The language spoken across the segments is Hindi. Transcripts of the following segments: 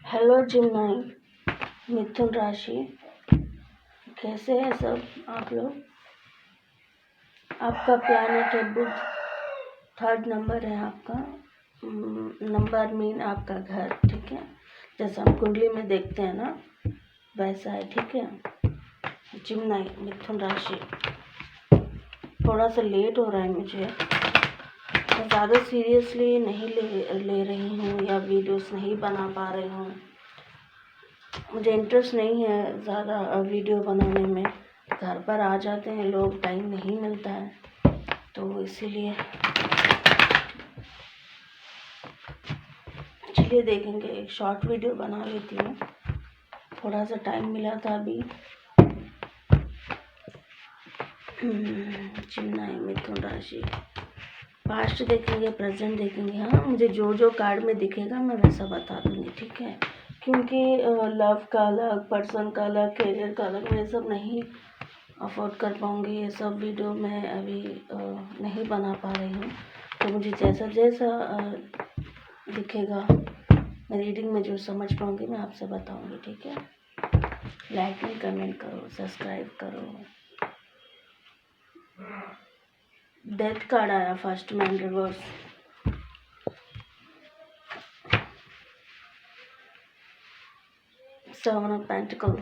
हेलो जिम्नाई मिथुन राशि, कैसे हैं सब आप लोग। आपका प्लैनेट है बुध, 3rd नंबर है आपका। नंबर मीन आपका घर, ठीक है। जैसा हम कुंडली में देखते हैं ना, वैसा है, ठीक है। जिम्नाई मिथुन राशि, थोड़ा सा लेट हो रहा है मुझे। मैं ज़्यादा सीरियसली नहीं ले रही हूँ या वीडियोस नहीं बना पा रही हूँ। मुझे इंटरेस्ट नहीं है ज़्यादा वीडियो बनाने में। घर पर आ जाते हैं लोग, टाइम नहीं मिलता है, तो इसीलिए चलिए देखेंगे, एक शॉर्ट वीडियो बना लेती हूँ। थोड़ा सा टाइम मिला था अभी। जिम्नाई मिथुन राशि, पास्ट देखेंगे, प्रेजेंट देखेंगे। हाँ, मुझे जो जो कार्ड में दिखेगा मैं वैसा बता दूंगी, ठीक है। क्योंकि लव का अलग, पर्सन का अलग, करियर का अलग, मैं सब नहीं अफोर्ड कर पाऊँगी। ये सब वीडियो मैं अभी नहीं बना पा रही हूँ। तो मुझे जैसा जैसा दिखेगा, मैं रीडिंग में जो समझ पाऊँगी मैं आपसे बताऊँगी, ठीक है। लाइक एंड कमेंट करो, सब्सक्राइब करो। डेथ कार्ड आया फर्स्ट में reverse. Seven of pentacle,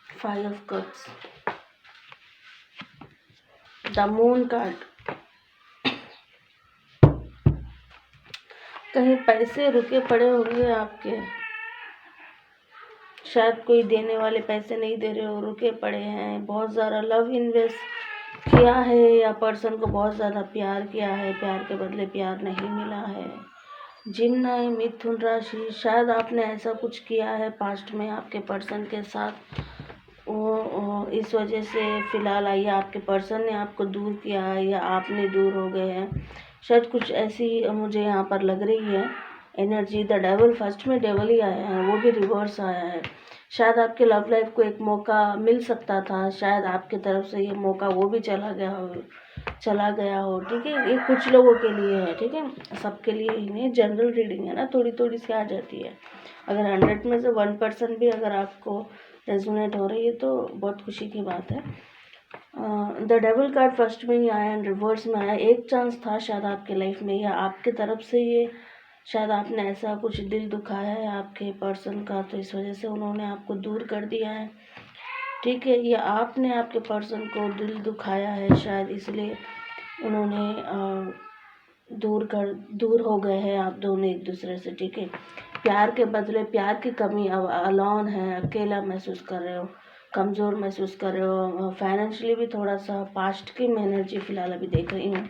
five of cups, the moon card. कहीं पैसे रुके पड़े होंगे आपके, शायद कोई देने वाले पैसे नहीं दे रहे हो, रुके पड़े हैं। बहुत ज़्यादा लव इन्वेस्ट किया है या पर्सन को बहुत ज़्यादा प्यार किया है, प्यार के बदले प्यार नहीं मिला है। जिम्नाई मिथुन राशि, शायद आपने ऐसा कुछ किया है पास्ट में आपके पर्सन के साथ, वो इस वजह से फ़िलहाल आई, आपके पर्सन ने आपको दूर किया है या आपने दूर हो गए हैं। शायद कुछ ऐसी मुझे यहाँ पर लग रही है एनर्जी। द डेवल, फर्स्ट में डेवल ही आया है, वो भी रिवर्स आया है। शायद आपके लव लाइफ को एक मौका मिल सकता था, शायद आपके तरफ से ये मौका वो भी चला गया हो, ठीक है। ये कुछ लोगों के लिए है, ठीक है, सबके लिए ही नहीं। जनरल रीडिंग है ना, थोड़ी थोड़ी सी आ जाती है। अगर 100 में से 1% भी अगर आपको रेजोनेट हो रही है तो बहुत खुशी की बात है। द डेविल कार्ड फर्स्ट में ही आया एंड रिवर्स में आया। एक चांस था शायद आपके लाइफ में, या आपके तरफ से ये शायद आपने ऐसा कुछ दिल दुखाया है आपके पर्सन का, तो इस वजह से उन्होंने आपको दूर कर दिया है, ठीक है। या आपने आपके पर्सन को दिल दुखाया है शायद, इसलिए उन्होंने दूर हो गए हैं आप दोनों एक दूसरे से, ठीक है। प्यार के बदले प्यार की कमी, अब अलोन है, अकेला महसूस कर रहे हो, कमज़ोर महसूस कर रहे हो। फाइनेंशियली भी थोड़ा सा पास्ट की मैं एनर्जी फ़िलहाल अभी देख रही हूँ,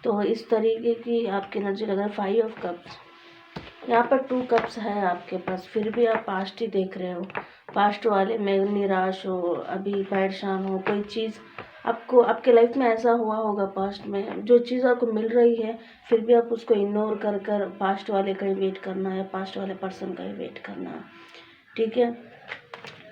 तो इस तरीके की आपकी एनर्जी लग रहा है। 5 ऑफ कप्स, यहाँ पर 2 कप्स है आपके पास, फिर भी आप पास्ट ही देख रहे हो। पास्ट वाले में निराश हो, अभी परेशान हो, कोई चीज़ आपको आपके लाइफ में ऐसा हुआ होगा पास्ट में, जो चीज़ आपको मिल रही है फिर भी आप उसको इग्नोर कर कर पास्ट वाले का ही वेट करना है, पास्ट वाले पर्सन का ही वेट करना है, ठीक है।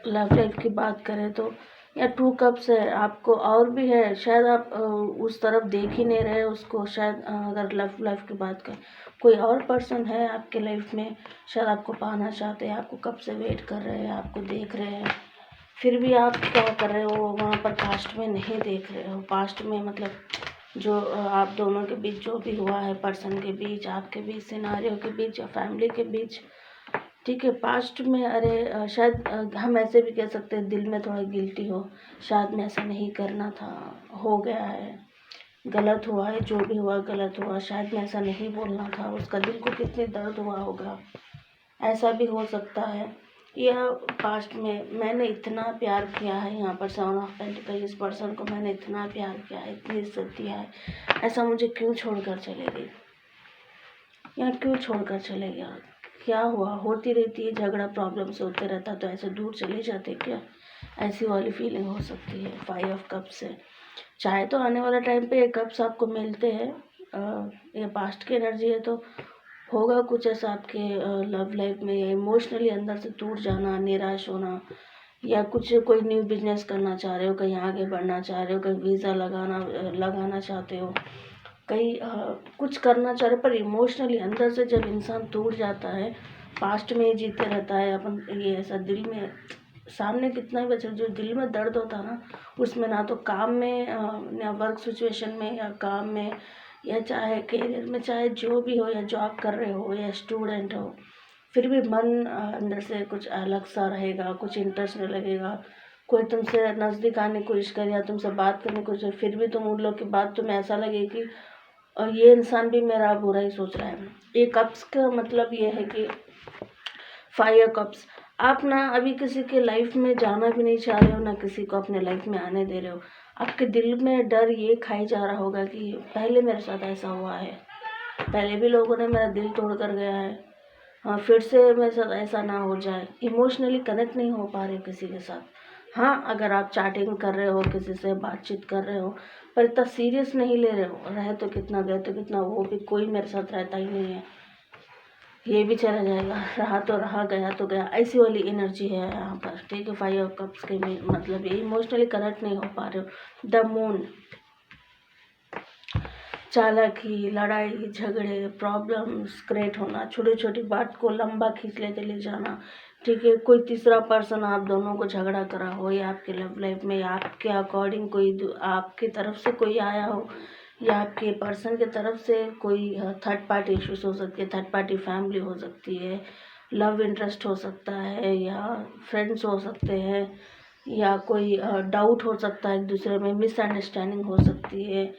लव लाइफ की बात करें तो या 2 कप्स है आपको, और भी है, शायद आप उस तरफ देख ही नहीं रहे उसको। शायद अगर लव लाइफ की बात करें, कोई और पर्सन है आपके लाइफ में, शायद आपको पाना चाहते हैं, आपको कब से वेट कर रहे हैं, आपको देख रहे हैं, फिर भी आप क्या कर रहे हो वहाँ पर पास्ट में नहीं देख रहे हो। पास्ट में मतलब जो आप दोनों के बीच जो भी हुआ है, पर्सन के बीच, आपके बीच, सिनारियों के बीच या फैमिली के बीच, ठीक है। पास्ट में अरे शायद हम ऐसे भी कह सकते हैं दिल में थोड़ा गिल्टी हो, शायद मैं ऐसा नहीं करना था, हो गया है, गलत हुआ है, जो भी हुआ गलत हुआ, शायद मैं ऐसा नहीं बोलना था, उसका दिल को कितनी दर्द हुआ होगा, ऐसा भी हो सकता है। या पास्ट में मैंने इतना प्यार किया है, यहाँ पर 7 ऑफ पेंटिकल, इस पर्सन को मैंने इतना प्यार किया है, इतनी इज्जत दिया है, ऐसा मुझे क्यों छोड़कर चले गई, या क्यों छोड़कर चले गया, क्या हुआ। होती रहती है झगड़ा, प्रॉब्लम्स होते रहता, तो ऐसे दूर चले जाते क्या, ऐसी वाली फीलिंग हो सकती है। 5 ऑफ कप्स से चाहे तो आने वाला टाइम पे ये कप्स आपको मिलते हैं, ये पास्ट की एनर्जी है, तो होगा कुछ ऐसा आपके लव लाइफ में, या इमोशनली अंदर से टूट जाना, निराश होना, या कुछ कोई न्यू बिजनेस करना चाह रहे हो, कहीं आगे बढ़ना चाह रहे हो, कहीं वीज़ा लगाना चाहते हो, कई कुछ करना चाह रहे पर इमोशनली अंदर से जब इंसान टूट जाता है, पास्ट में ही जीते रहता है अपन, ये ऐसा दिल में सामने कितना भी बचे, जो दिल में दर्द होता है ना, उसमें ना तो काम में या वर्क सिचुएशन में या काम में या चाहे करियर में, चाहे जो भी हो या जॉब कर रहे हो या स्टूडेंट हो, फिर भी मन अंदर से कुछ अलग सा रहेगा, कुछ इंटरेस्ट नहीं लगेगा। कोई तुमसे नज़दीक आने की कोशिश करे या तुमसे बात करने की कोशिश, फिर भी तुम उन लोग की बात तुम्हें ऐसा लगे कि ये इंसान भी मेरा बुरा ही सोच रहा है। ये कप्स का मतलब ये है कि 5 कप्स, आप ना अभी किसी के लाइफ में जाना भी नहीं चाह रहे हो, ना किसी को अपने लाइफ में आने दे रहे हो। आपके दिल में डर ये खाई जा रहा होगा कि पहले मेरे साथ ऐसा हुआ है, पहले भी लोगों ने मेरा दिल तोड़ कर गया है, हाँ फिर से मेरे साथ ऐसा ना हो जाए। इमोशनली कनेक्ट नहीं हो पा रहे किसी के साथ। हाँ, अगर आप चैटिंग कर रहे हो, किसी से बातचीत कर रहे हो, पर इतना सीरियस नहीं ले रहे हो, रहे तो कितना गए तो कितना, वो भी कोई मेरे साथ रहता ही नहीं है, ये भी चला जाएगा, रहा तो रहा, गया तो गया, ऐसी वाली एनर्जी है यहाँ पर। ठीक है, 5 कप्स के मतलब ये इमोशनली कनेक्ट नहीं हो पा रहे हो। द मून, चालाकी, लड़ाई झगड़े, प्रॉब्लम्स क्रिएट होना, छोटी छोटी बात को लंबा खींच लेते ले जाना। ठीक है, कोई तीसरा पर्सन आप दोनों को झगड़ा करा हो, या आपके लव लाइफ में, या आपके अकॉर्डिंग कोई आपकी तरफ से कोई आया हो, या आपके पर्सन की तरफ से कोई थर्ड पार्टी इश्यूज हो सकती है, थर्ड पार्टी फैमिली हो सकती है, लव इंटरेस्ट हो सकता है, या फ्रेंड्स हो सकते हैं, या कोई डाउट हो सकता है एक दूसरे में, मिसअंडरस्टैंडिंग हो सकती है,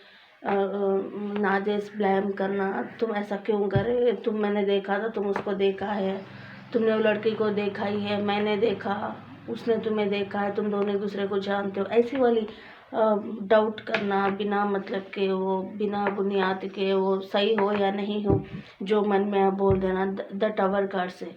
नाजायज़ ब्लेम करना, तुम ऐसा क्यों करे, तुम, मैंने देखा था, तुम उसको देखा है, तुमने वो लड़की को देखा ही है, मैंने देखा, उसने तुम्हें देखा है, तुम दोनों एक दूसरे को जानते हो, ऐसी वाली डाउट करना बिना मतलब के, वो बिना बुनियाद के, वो सही हो या नहीं हो, जो मन में है बोल देना। द टावर कार्ड से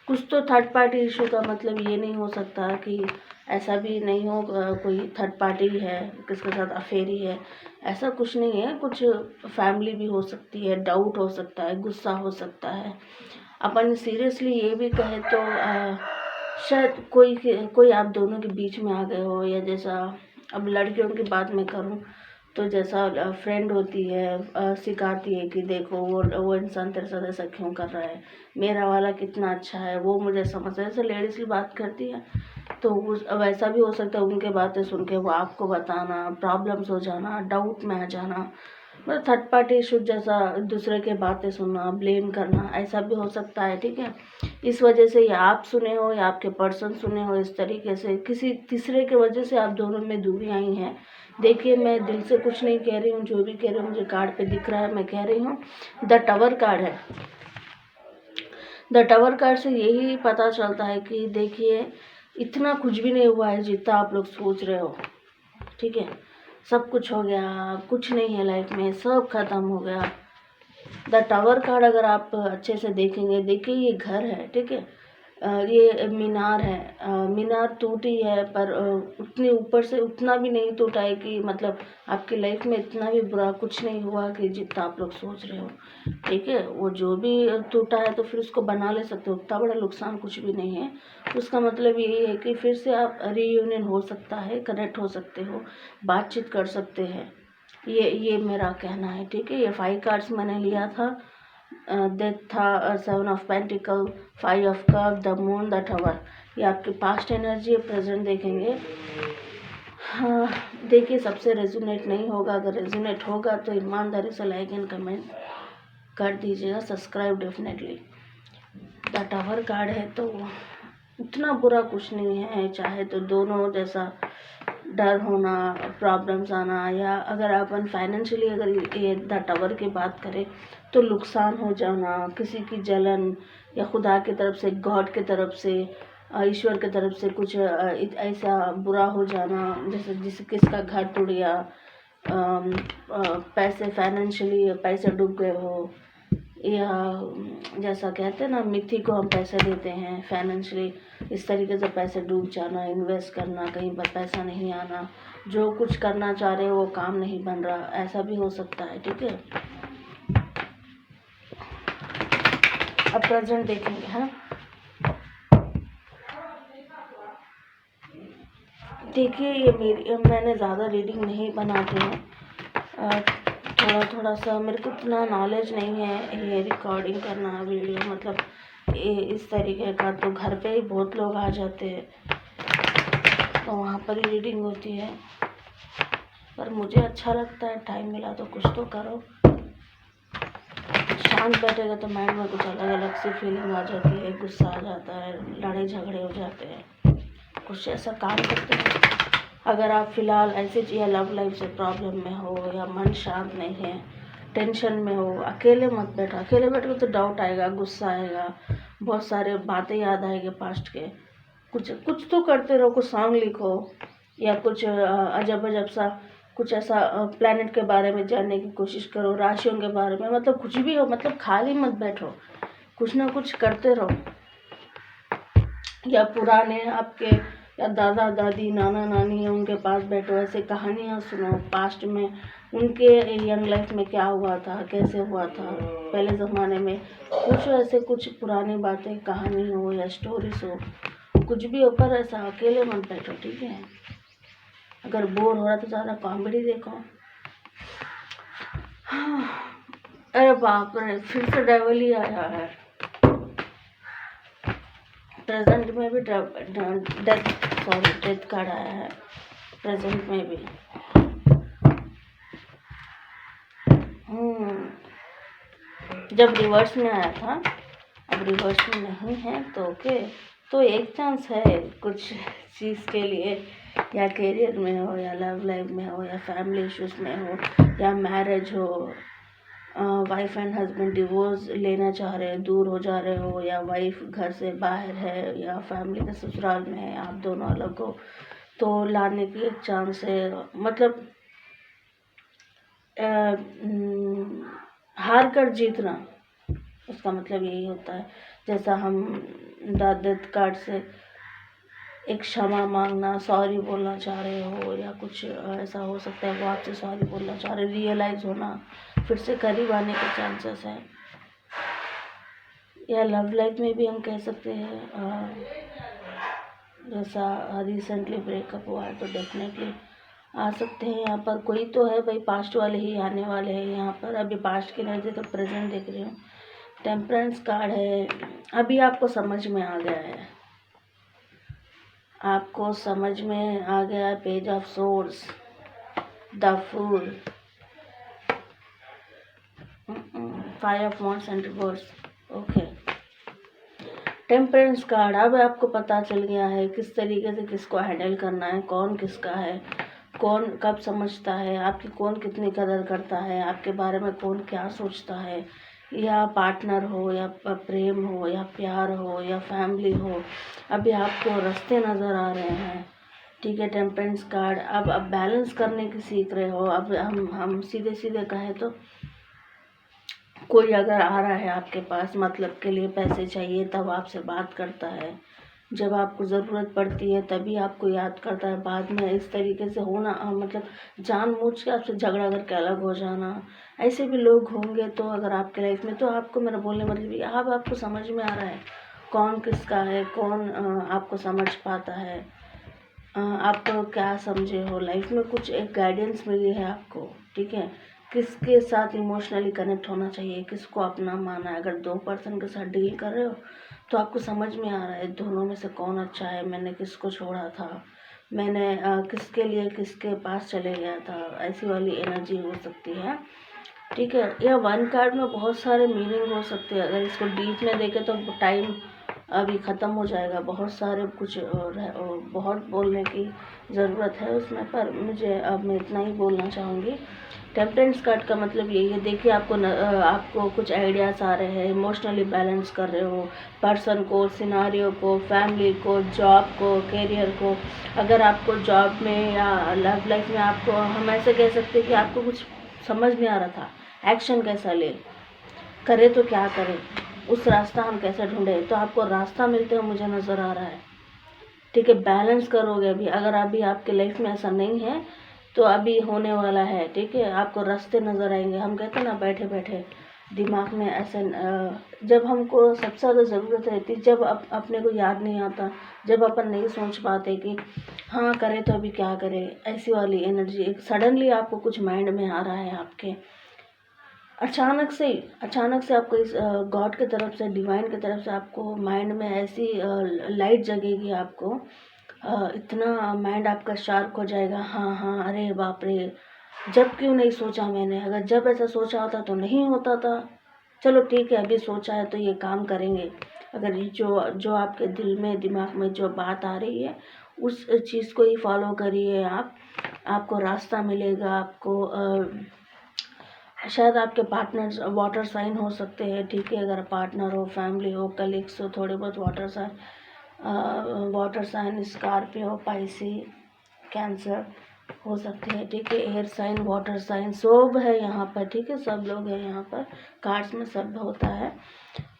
कुछ तो थर्ड पार्टी इशू का मतलब ये नहीं हो सकता कि ऐसा भी नहीं हो कोई थर्ड पार्टी है, किसके साथ अफेयर ही है, ऐसा कुछ नहीं है। कुछ फैमिली भी हो सकती है, डाउट हो सकता है, गुस्सा हो सकता है। अपन सीरियसली ये भी कहें तो शायद कोई आप दोनों के बीच में आ गए हो, या जैसा अब लड़कियों की बात मैं करूँ तो जैसा फ्रेंड होती है, सिखाती है कि देखो वो इंसान तेरे साथ ऐसा क्यों कर रहा है, मेरा वाला कितना अच्छा है, वो मुझे समझ है, ऐसे लेडीज की बात करती है। तो अब ऐसा भी हो सकता है उनके बातें सुन के वो आपको बताना, प्रॉब्लम्स हो जाना, डाउट में आ जाना, मतलब थर्ड पार्टी इशू जैसा, दूसरे के बातें सुनना, ब्लेम करना, ऐसा भी हो सकता है। ठीक है, इस वजह से या आप सुने हो या आपके पर्सन सुने हो, इस तरीके से किसी तीसरे के वजह से आप दोनों में दूरी आई हैं। देखिए, मैं दिल से कुछ नहीं कह रही हूँ, जो भी कह रही हूँ मुझे कार्ड पे दिख रहा है, मैं कह रही हूँ। द टावर कार्ड है। द टावर कार्ड से यही पता चलता है कि देखिए, इतना कुछ भी नहीं हुआ है जितना आप लोग सोच रहे हो। ठीक है, सब कुछ हो गया, कुछ नहीं है लाइफ में, सब खत्म हो गया। द टावर कार्ड अगर आप अच्छे से देखेंगे, देखिए ये घर है, ठीक है, ये मीनार है, मीनार टूटी है पर उतनी ऊपर से उतना भी नहीं टूटा है कि मतलब आपकी लाइफ में इतना भी बुरा कुछ नहीं हुआ कि जितना आप लोग सोच रहे हो। ठीक है, वो जो भी टूटा है तो फिर उसको बना ले सकते हो, उतना बड़ा नुकसान कुछ भी नहीं है। उसका मतलब यही है कि फिर से आप रीयूनियन हो सकता है, कनेक्ट हो सकते हो, बातचीत कर सकते हैं, ये मेरा कहना है। ठीक है, ये 5 कार्ड्स मैंने लिया था, डेथ था, 7 of pentacle, 5 of cup, the moon, the tower. ये आपकी पास्ट एनर्जी है, प्रेजेंट देखेंगे। हाँ, देखिए सबसे रेजोनेट नहीं होगा, अगर रेजोनेट होगा तो ईमानदारी से लाइक एंड कमेंट कर दीजिएगा, subscribe definitely. The tower card है तो उतना बुरा कुछ नहीं है, चाहे तो दोनों जैसा डर होना, प्रॉब्लम्स आना, या अगर अपन फाइनेंशियली अगर ये द टावर की बात करें तो नुकसान हो जाना, किसी की जलन, या खुदा की तरफ से, गॉड की तरफ से, ईश्वर की तरफ से कुछ ऐसा बुरा हो जाना, जैसे किसका घर टूट गया, पैसे फाइनेंशियली पैसे डूब गए हो, या जैसा कहते हैं ना, मिथी को हम पैसे देते हैं फाइनेंशियली, इस तरीके से पैसे डूब जाना, इन्वेस्ट करना, कहीं पर पैसा नहीं आना, जो कुछ करना चाह रहे हो वो काम नहीं बन रहा, ऐसा भी हो सकता है। ठीक है, अब प्रेजेंट देखेंगे। हाँ, देखिए ये मैंने ज़्यादा रीडिंग नहीं बनाती हूँ, थोड़ा थोड़ा सा, मेरे को इतना नॉलेज नहीं है ये रिकॉर्डिंग करना वीडियो, मतलब ये इस तरीके का। तो घर पे ही बहुत लोग आ जाते हैं, तो वहाँ पर ही रीडिंग होती है। पर मुझे अच्छा लगता है, टाइम मिला तो कुछ तो करो। शांत बैठेगा तो माइंड में कुछ अलग अलग सी फीलिंग आ जाती है, गुस्सा आ जाता है, लड़ाई झगड़े हो जाते हैं। कुछ ऐसा काम करते हैं। अगर आप फिलहाल ऐसे या लव लाइफ से प्रॉब्लम में हो, या मन शांत नहीं है, टेंशन में हो, अकेले मत बैठो। अकेले बैठो तो डाउट आएगा, गुस्सा आएगा, बहुत सारे बातें याद आएंगे पास्ट के। कुछ कुछ तो करते रहो, कुछ सॉन्ग लिखो, या कुछ अजब अजब सा कुछ ऐसा प्लेनेट के बारे में जानने की कोशिश करो, राशियों के बारे में, मतलब कुछ भी हो, मतलब खाली मत बैठो, कुछ ना कुछ करते रहो। या पुराने आपके या दादा दादी नाना नानी है उनके पास बैठो, ऐसे कहानियाँ सुनो पास्ट में, उनके यंग लाइफ में क्या हुआ था, कैसे हुआ था पहले ज़माने में। कुछ ऐसे कुछ पुरानी बातें, कहानी हो या स्टोरीज हो, कुछ भी हो, पर ऐसा अकेले मत बैठो, ठीक है। अगर बोर हो रहा तो ज़्यादा कॉमेडी देखो। अरे बाप रे, फिर से डेविल ही आया है। प्रेजेंट में भी डेथ कार्ड आया है, प्रेजेंट में भी। जब रिवर्स में आया था, अब रिवर्स में नहीं है, तो ओके। तो एक चांस है कुछ चीज़ के लिए, या करियर में हो, या लव लाइफ में हो, या फैमिली इश्यूज में हो, या मैरिज हो, वाइफ एंड हस्बैंड डिवोर्स लेना चाह रहे हैं, दूर हो जा रहे हो, या वाइफ घर से बाहर है, या फैमिली के ससुराल में है, आप दोनों अलग हो, तो लाने की एक चांस है। मतलब हार कर जीतना, उसका मतलब यही होता है। जैसा हम डेथ कार्ड से एक क्षमा मांगना, सॉरी बोलना चाह रहे हो, या कुछ ऐसा हो सकता है वो आपसे सॉरी बोलना चाह रहे, रियलाइज़ होना, फिर से करीब आने के चांसेस है। या लव लाइफ में भी हम कह सकते हैं, जैसा रिसेंटली ब्रेकअप हुआ है तो डेफिनेटली आ सकते हैं यहाँ पर। कोई तो है भाई, पास्ट वाले ही आने वाले हैं यहाँ पर। अभी पास्ट की नहीं तो प्रेजेंट देख रही हूँ। टेम्परेंस कार्ड है, अभी आपको समझ में आ गया है, आपको समझ में आ गया। Page of swords, the fool, five of wands and reverse, okay. Temperance card, अब आपको पता चल गया है किस तरीके से किसको हैंडल करना है, कौन किसका है, कौन कब समझता है, आपकी कौन कितनी कदर करता है, आपके बारे में कौन क्या सोचता है। या पार्टनर हो, या प्रेम हो, या प्यार हो, या फैमिली हो, अभी आपको रास्ते नज़र आ रहे हैं, ठीक है। टेम्परेंस कार्ड, अब बैलेंस करने की सीख रहे हो। अब हम सीधे सीधे कहें तो, कोई अगर आ रहा है आपके पास मतलब के लिए, पैसे चाहिए, तब आपसे बात करता है, जब आपको ज़रूरत पड़ती है तभी आपको याद करता है। बाद में इस तरीके से होना, मतलब जानबूझ के आपसे झगड़ा करके अलग हो जाना, ऐसे भी लोग होंगे। तो अगर आपके लाइफ में, तो आपको मेरा बोलने मतलब ये, अब आपको समझ में आ रहा है कौन किसका है, कौन आपको समझ पाता है, आप क्या समझे हो लाइफ में, कुछ एक गाइडेंस मिली है आपको, ठीक है। किसके साथ इमोशनली कनेक्ट होना चाहिए, किसको अपना माना है। अगर 2 पर्सन के साथ डील कर रहे हो तो आपको समझ में आ रहा है दोनों में से कौन अच्छा है, मैंने किसको छोड़ा था, मैंने किसके लिए किसके पास चले गया था, ऐसी वाली एनर्जी हो सकती है, ठीक है। या 1 कार्ड में बहुत सारे मीनिंग हो सकते हैं। अगर इसको डीप में देखें तो टाइम अभी ख़त्म हो जाएगा, बहुत सारे कुछ और बहुत बोलने की ज़रूरत है उसमें, पर मुझे अब मैं इतना ही बोलना चाहूँगी। टेम्परेंस कार्ड का मतलब यही है, देखिए आपको कुछ आइडियाज़ आ रहे हैं, इमोशनली बैलेंस कर रहे हो पर्सन को, सिनारियो को, फैमिली को, जॉब को, करियर को। अगर आपको जॉब में या लव लाइफ में, आपको हम ऐसे कह सकते हैं कि आपको कुछ समझ नहीं आ रहा था, एक्शन कैसा ले, करे तो क्या करें, उस रास्ता हम कैसे ढूंढें, तो आपको रास्ता मिलते हुए मुझे नज़र आ रहा है, ठीक है। बैलेंस करोगे अभी, अगर अभी आपके लाइफ में ऐसा नहीं है तो अभी होने वाला है, ठीक है। आपको रास्ते नज़र आएंगे। हम कहते हैं ना, बैठे बैठे दिमाग में ऐसे, जब हमको सबसे ज़्यादा ज़रूरत रहती, जब अपने को याद नहीं आता, जब अपन नहीं सोच पाते कि हाँ करें तो अभी क्या करें, ऐसी वाली एनर्जी एक सडनली आपको कुछ माइंड में आ रहा है आपके, अचानक से आपको इस गॉड की तरफ से, डिवाइन की तरफ से आपको माइंड में ऐसी लाइट जगेगी आपको, इतना माइंड आपका शार्प हो जाएगा। हाँ हाँ, अरे बाप रे, जब क्यों नहीं सोचा मैंने, अगर जब ऐसा सोचा होता तो नहीं होता था। चलो ठीक है, अभी सोचा है तो ये काम करेंगे। अगर ये जो जो आपके दिल में, दिमाग में जो बात आ रही है, उस चीज़ को ही फॉलो करिए आप। आपको रास्ता मिलेगा। आपको शायद आपके पार्टनर वाटर साइन हो सकते हैं, ठीक है। अगर पार्टनर हो, फैमिली हो, कलीग्स हो, थोड़े बहुत water sign Scorpio, Pisces, cancer हो सकते हैं, ठीक है। एयर साइन, वाटर साइन सब है यहाँ पर, ठीक है। सब लोग हैं यहाँ पर, कार्ड्स में सब होता है।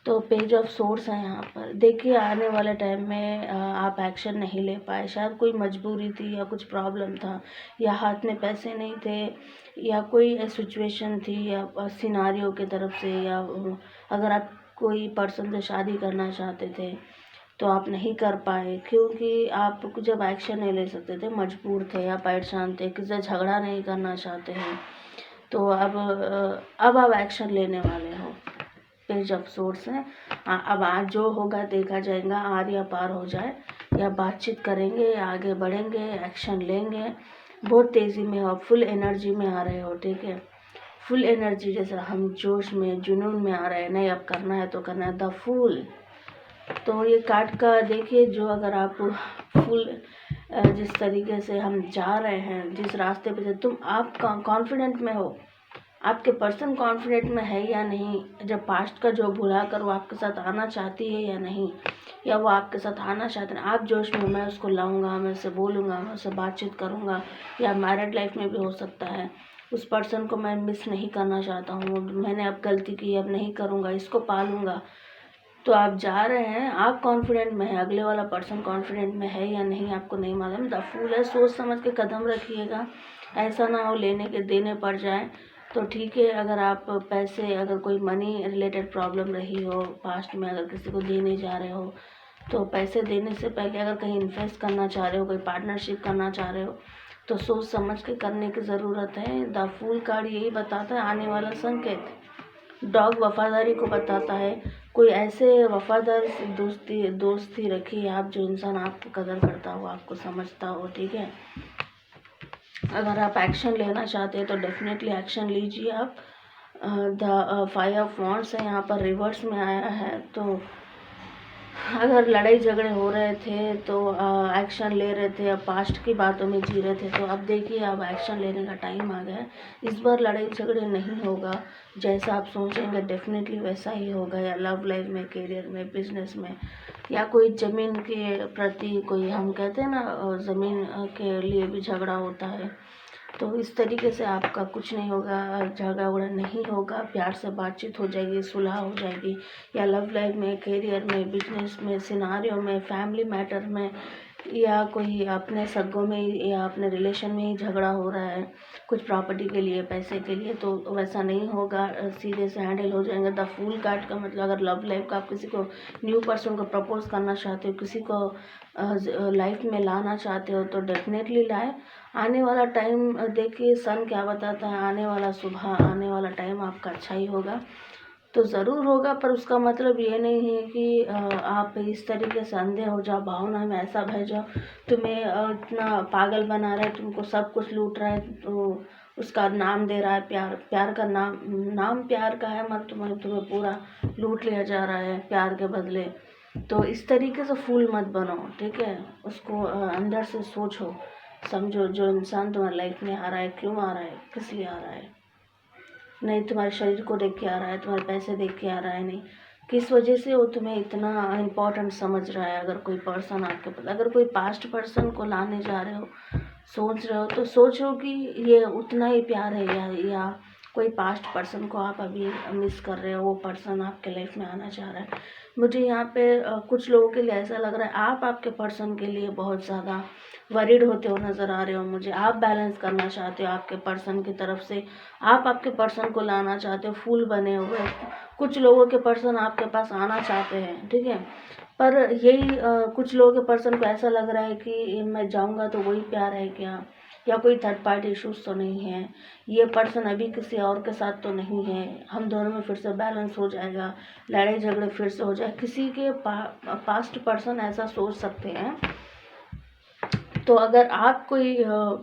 तो पेज ऑफ सोर्स है यहाँ पर। देखिए, आने वाले टाइम में आप एक्शन नहीं ले पाए, शायद कोई मजबूरी थी या कुछ प्रॉब्लम था, या हाथ में पैसे नहीं थे, या कोई सिचुएशन थी, या सिनारियो की तरफ से, या अगर आप कोई पर्सन से शादी करना चाहते थे तो आप नहीं कर पाए, क्योंकि आप जब एक्शन नहीं ले सकते थे, मजबूर थे या परेशान थे, किसी से झगड़ा नहीं करना चाहते हैं, तो अब आप एक्शन लेने वाले हो। पेज ऑफ सोर्स है। अब आज जो होगा देखा जाएगा, आर या पार हो जाए, या बातचीत करेंगे, या आगे बढ़ेंगे, एक्शन लेंगे। बहुत तेज़ी में हो, फुल एनर्जी में आ रहे हो, ठीक है। फुल एनर्जी, जैसे हम जोश में, जुनून में आ रहे हैं, नहीं अब करना है तो करना है, द फूल। तो ये कार्ड का देखिए, जो अगर आप फुल जिस तरीके से हम जा रहे हैं, जिस रास्ते पे से तुम, आप कॉन्फिडेंट में हो, आपके पर्सन कॉन्फिडेंट में है या नहीं, जब पास्ट का जो भुला कर वो आपके साथ आना चाहती है या नहीं, या वो आपके साथ आना चाहते हैं, आप जोश में, मैं उसको लाऊंगा, मैं उससे बोलूँगा, मैं उससे बातचीत करूँगा, या मैरिड लाइफ में भी हो सकता है। उस पर्सन को मैं मिस नहीं करना चाहता हूँ, मैंने अब गलती की, अब नहीं करूँगा, इसको पालूँगा। तो आप जा रहे हैं, आप कॉन्फिडेंट में है, अगले वाला पर्सन कॉन्फिडेंट में है या नहीं आपको नहीं मालूम। द फूल है, सोच समझ के कदम रखिएगा, ऐसा ना हो लेने के देने पड़ जाए। तो ठीक है, अगर आप पैसे, अगर कोई मनी रिलेटेड प्रॉब्लम रही हो पास्ट में, अगर किसी को देने जा रहे हो, तो पैसे देने से पहले अगर कहीं इन्वेस्ट करना चाह रहे हो, कोई पार्टनरशिप करना चाह रहे हो, तो सोच समझ के करने की ज़रूरत है। द फूल कार्ड यही बताता है, आने वाला संकेत। डॉग वफादारी को बताता है। कोई ऐसे वफादार दोस्ती रखिए आप, जो इंसान आपको कदर करता हो, आपको समझता हो, ठीक है। अगर आप एक्शन लेना चाहते हैं तो डेफिनेटली एक्शन लीजिए आप। द फाइव ऑफ वॉन्ड्स है यहाँ पर, रिवर्स में आया है। तो अगर लड़ाई झगड़े हो रहे थे तो एक्शन ले रहे थे, अब पास्ट की बातों में जी रहे थे, तो अब देखिए अब एक्शन लेने का टाइम आ गया है। इस बार लड़ाई झगड़े नहीं होगा, जैसा आप सोचेंगे डेफिनेटली वैसा ही होगा, या लव लाइफ में, करियर में, बिजनेस में, या कोई ज़मीन के प्रति, कोई हम कहते हैं ना ज़मीन के लिए भी झगड़ा होता है। तो इस तरीके से आपका कुछ नहीं होगा, झगड़ा उगड़ा नहीं होगा, प्यार से बातचीत हो जाएगी, सुलह हो जाएगी, या लव लाइफ में, करियर में, बिजनेस में, सिनारियो में, फैमिली मैटर में, या कोई अपने सगों में या अपने रिलेशन में ही झगड़ा हो रहा है, कुछ प्रॉपर्टी के लिए, पैसे के लिए, तो वैसा नहीं होगा, सीधे से हैंडल हो जाएंगे। द फूल कार्ड का मतलब, अगर लव लाइफ का आप किसी को, न्यू पर्सन को प्रपोज करना चाहते हो, किसी को लाइफ में लाना चाहते हो, तो डेफिनेटली लाए। आने वाला टाइम देखिए, सन क्या बताता है, आने वाला सुबह, आने वाला टाइम आपका अच्छा ही होगा। तो ज़रूर होगा, पर उसका मतलब ये नहीं है कि आप इस तरीके से अंधे हो जाओ, भावना में ऐसा बह जाओ, तुम्हें इतना पागल बना रहा है, तुमको सब कुछ लूट रहा है, तो उसका नाम दे रहा है प्यार। प्यार का नाम प्यार का है, मगर तुम्हें पूरा लूट लिया जा रहा है प्यार के बदले। तो इस तरीके से फूल मत बनो, ठीक है। उसको अंदर से सोचो, समझो, जो इंसान तुम्हारी लाइफ में आ रहा है, क्यों आ रहा है, किस लिए आ रहा है। नहीं तुम्हारे शरीर को देख के आ रहा है, तुम्हारे पैसे देख के आ रहा है, नहीं किस वजह से वो तुम्हें इतना इम्पोर्टेंट समझ रहा है। अगर कोई पर्सन आपके पास, अगर कोई पास्ट पर्सन को लाने जा रहे हो, सोच रहे हो, तो सोचो कि ये उतना ही प्यार है, या कोई पास्ट पर्सन को आप अभी मिस कर रहे हो, वो पर्सन आपके लाइफ में आना चाह रहा है। मुझे यहाँ पे कुछ लोगों के लिए ऐसा लग रहा है, आप आपके पर्सन के लिए बहुत ज़्यादा वरीड होते हो नज़र आ रहे हो मुझे। आप बैलेंस करना चाहते हो आपके पर्सन की तरफ से, आप आपके पर्सन को लाना चाहते हो, फूल बने हुए। कुछ लोगों के पर्सन आपके पास आना चाहते हैं, ठीक है, पर यही कुछ लोगों के पर्सन को ऐसा लग रहा है कि मैं जाऊंगा तो वही प्यार है क्या, या कोई थर्ड पार्टी इश्यूज तो नहीं है, ये पर्सन अभी किसी और के साथ तो नहीं है, हम दोनों में फिर से बैलेंस हो जाएगा, लड़ाई झगड़े फिर से हो जाए, किसी के पास्ट पर्सन ऐसा सोच सकते हैं। तो अगर आप कोई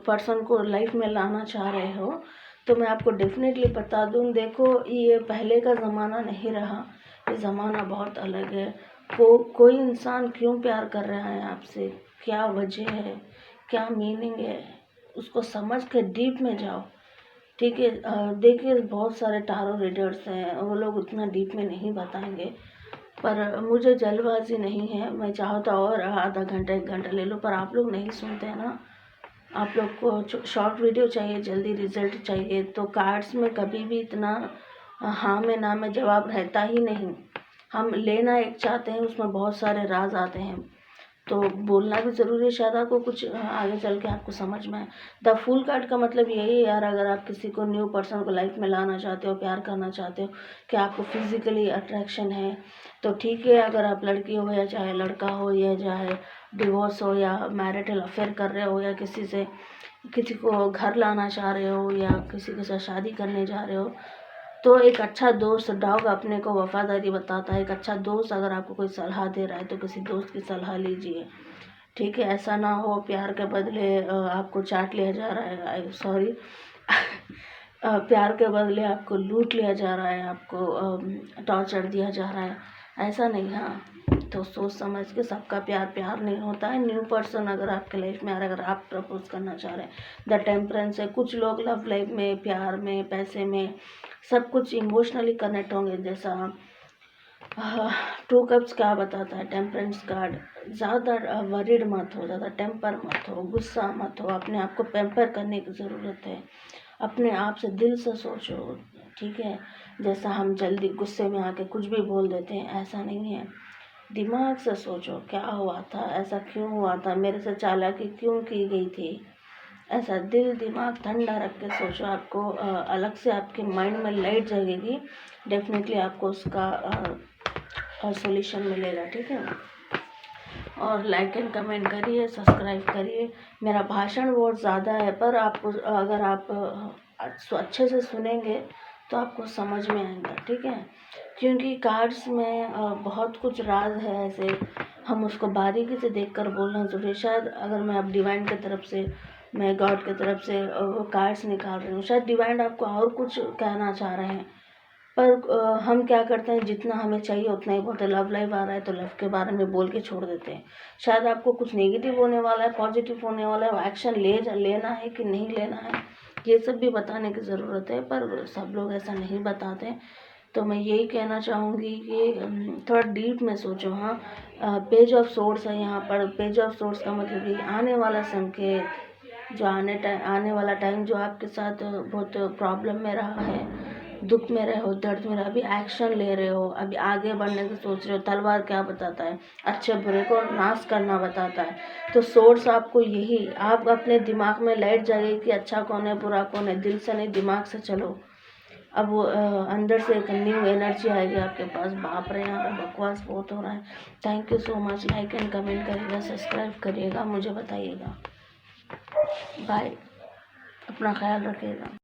पर्सन को लाइफ में लाना चाह रहे हो तो मैं आपको डेफिनेटली बता दूं, देखो ये पहले का ज़माना नहीं रहा, ये ज़माना बहुत अलग है। कोई इंसान क्यों प्यार कर रहा है आपसे, क्या वजह है, क्या मीनिंग है, उसको समझ के डीप में जाओ, ठीक है। देखिए बहुत सारे टारो रीडर्स हैं, वो लोग उतना डीप में नहीं बताएंगे, पर मुझे जल्दबाजी नहीं है, मैं चाहूँ तो और आधा घंटा 1 घंटा ले लो, पर आप लोग नहीं सुनते हैं ना। आप लोग को शॉर्ट वीडियो चाहिए, जल्दी रिजल्ट चाहिए, तो कार्ड्स में कभी भी इतना हाँ में ना में जवाब रहता ही नहीं। हम लेना एक चाहते हैं, उसमें बहुत सारे राज आते हैं, तो बोलना भी ज़रूरी है, शायद आपको कुछ आगे चल के आपको समझ में आए। द फूल कार्ड का मतलब यही है यार, अगर आप किसी को न्यू पर्सन को लाइफ में लाना चाहते हो, प्यार करना चाहते हो, कि आपको फिजिकली अट्रैक्शन है, तो ठीक है। अगर आप लड़की हो या चाहे लड़का हो, या चाहे डिवोर्स हो या मैरिटल अफेयर कर रहे हो, या किसी को घर लाना चाह रहे हो, या किसी के साथ शादी करने जा रहे हो, तो एक अच्छा दोस्त, डॉग अपने को वफादारी बताता है। एक अच्छा दोस्त अगर आपको कोई सलाह दे रहा है तो किसी दोस्त की सलाह लीजिए, ठीक है। ऐसा ना हो प्यार के बदले आपको चाट लिया जा रहा है, सॉरी प्यार के बदले आपको लूट लिया जा रहा है, आपको टॉर्चर दिया जा रहा है, ऐसा नहीं। हाँ, तो सोच समझ के, सबका प्यार प्यार नहीं होता है। न्यू पर्सन अगर आपके लाइफ में आ रहा है, अगर आप प्रपोज करना चाह रहे हैं, द टेम्परेंस है। कुछ लोग लव लाइफ में, प्यार में, पैसे में, सब कुछ इमोशनली कनेक्ट होंगे। जैसा 2 कप्स क्या बताता है, टेम्परेंस कार्ड, ज़्यादा वरीड मत हो, ज़्यादा टेम्पर मत हो, गुस्सा मत हो, अपने आप को पैम्पर करने की ज़रूरत है। अपने आप से दिल से सोचो, ठीक है। जैसा हम जल्दी गुस्से में आके कुछ भी बोल देते हैं, ऐसा नहीं है। दिमाग से सोचो क्या हुआ था, ऐसा क्यों हुआ था, मेरे से चालाकी क्यों की गई थी, ऐसा दिल दिमाग ठंडा रख के सोचो। आपको अलग से आपके माइंड में लाइट जगेगी, डेफिनेटली आपको उसका सॉल्यूशन मिलेगा, ठीक है। और लाइक एंड कमेंट करिए, सब्सक्राइब करिए। मेरा भाषण बहुत ज़्यादा है, पर आपको अगर आप अच्छे से सुनेंगे तो आपको समझ में आएगा, ठीक है। क्योंकि कार्ड्स में बहुत कुछ राज है, ऐसे हम उसको बारीकी से देखकर बोलना ज़रूरी है। शायद अगर मैं अब डिवाइन की तरफ से, मैं गॉड की तरफ से वो कार्ड्स निकाल रही हूँ, शायद डिवाइन आपको और कुछ कहना चाह रहे हैं, पर हम क्या करते हैं, जितना हमें चाहिए उतना ही बोलते हैं। लव लाइफ आ रहा है तो लव के बारे में बोल के छोड़ देते हैं। शायद आपको कुछ नेगेटिव होने वाला है, पॉजिटिव होने वाला है, एक्शन लेना है कि नहीं लेना है, ये सब भी बताने की ज़रूरत है, पर सब लोग ऐसा नहीं बताते। तो मैं यही कहना चाहूँगी कि थोड़ा डीप में सोचो। हाँ, पेज ऑफ सोर्स है यहाँ पर। पेज ऑफ सोर्स का मतलब ये आने वाला संकेत, जो आने वाला टाइम जो आपके साथ बहुत प्रॉब्लम में रहा है, दुख में रहे हो, दर्द में रहे, अभी एक्शन ले रहे हो, अभी आगे बढ़ने की सोच रहे हो। तलवार क्या बताता है, अच्छे बुरे को नाश करना बताता है। तो सोर्स आपको यही, आप अपने दिमाग में लाइट जगेगी कि अच्छा कौन है, बुरा कौन है, दिल से नहीं दिमाग से चलो। अब वो अंदर से एक न्यू एनर्जी आएगी आपके पास। बाप रे, यहाँ पे बकवास बहुत हो रहा है। Thank you so much. Like and comment करिएगा, सब्सक्राइब करिएगा, मुझे बताइएगा। बाय, अपना ख्याल रखिएगा।